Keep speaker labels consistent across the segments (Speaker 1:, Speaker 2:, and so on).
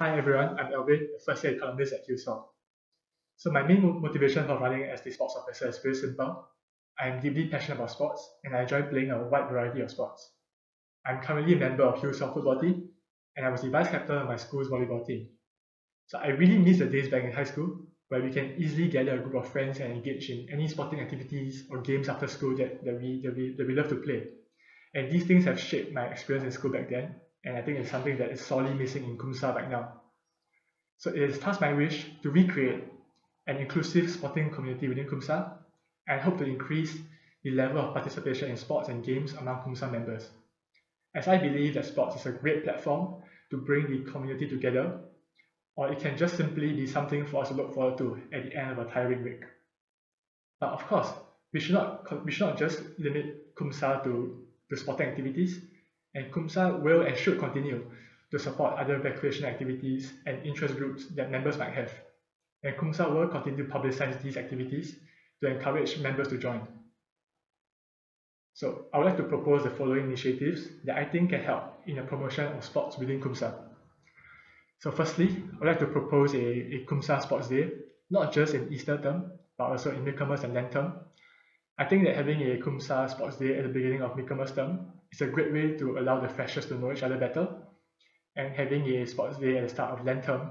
Speaker 1: Hi everyone, I'm Elvin, a first year economist at QSOL. So my main motivation for running as the sports officer is very simple. I am deeply passionate about sports and I enjoy playing a wide variety of sports. I'm currently a member of QSOL football team and I was the vice captain of my school's volleyball team. So I really miss the days back in high school where we can easily gather a group of friends and engage in any sporting activities or games after school that we love to play. And these things have shaped my experience in school back then, and I think it's something that is sorely missing in Kumsa right now. So it is thus my wish to recreate an inclusive sporting community within Kumsa and hope to increase the level of participation in sports and games among Kumsa members. As I believe that sports is a great platform to bring the community together, or it can just simply be something for us to look forward to at the end of a tiring week. But of course, we should not just limit Kumsa to sporting activities, and Kumsa will and should continue to support other recreational activities and interest groups that members might have. And Kumsa will continue to publicize these activities to encourage members to join. So I would like to propose the following initiatives that I think can help in the promotion of sports within Kumsa. So firstly, I would like to propose a Kumsa Sports Day, not just in Easter term, but also in Michaelmas and Lent term. I think that having a Kumsa Sports Day at the beginning of Michaelmas term is a great way to allow the freshers to know each other better, and having a sports day at the start of Lent term,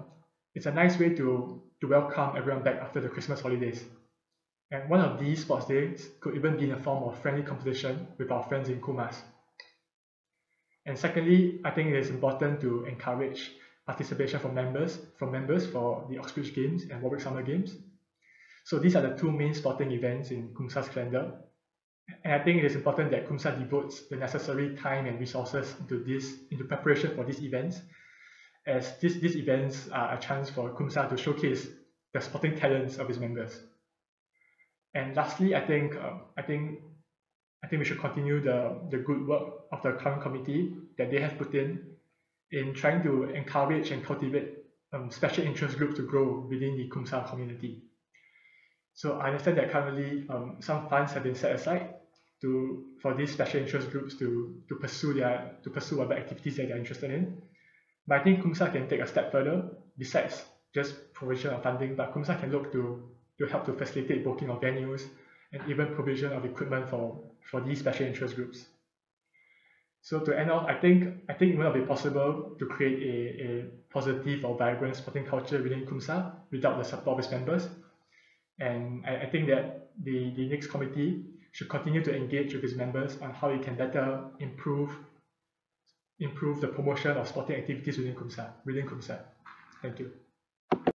Speaker 1: it's a nice way to welcome everyone back after the Christmas holidays. And one of these sports days could even be in a form of friendly competition with our friends in Kumas. And secondly, I think it is important to encourage participation from members for the Oxbridge Games and Warwick Summer Games. So these are the two main sporting events in Kumsa's calendar. And I think it is important that Kumsa devotes the necessary time and resources into preparation for these events, as these events are a chance for Kumsa to showcase the sporting talents of its members. And lastly, I think we should continue the good work of the current committee that they have put in trying to encourage and cultivate special interest groups to grow within the Kumsa community. So I understand that currently some funds have been set aside for these special interest groups to pursue whatever activities that they're interested in. But I think Kumsa can take a step further besides just provision of funding, but Kumsa can look to help to facilitate booking of venues and even provision of equipment for these special interest groups. So to end off, I think it will not be possible to create a positive or vibrant sporting culture within Kumsa without the support of its members. And I think that the next committee should continue to engage with its members on how it can better improve the promotion of sporting activities within Kumsa. Thank you.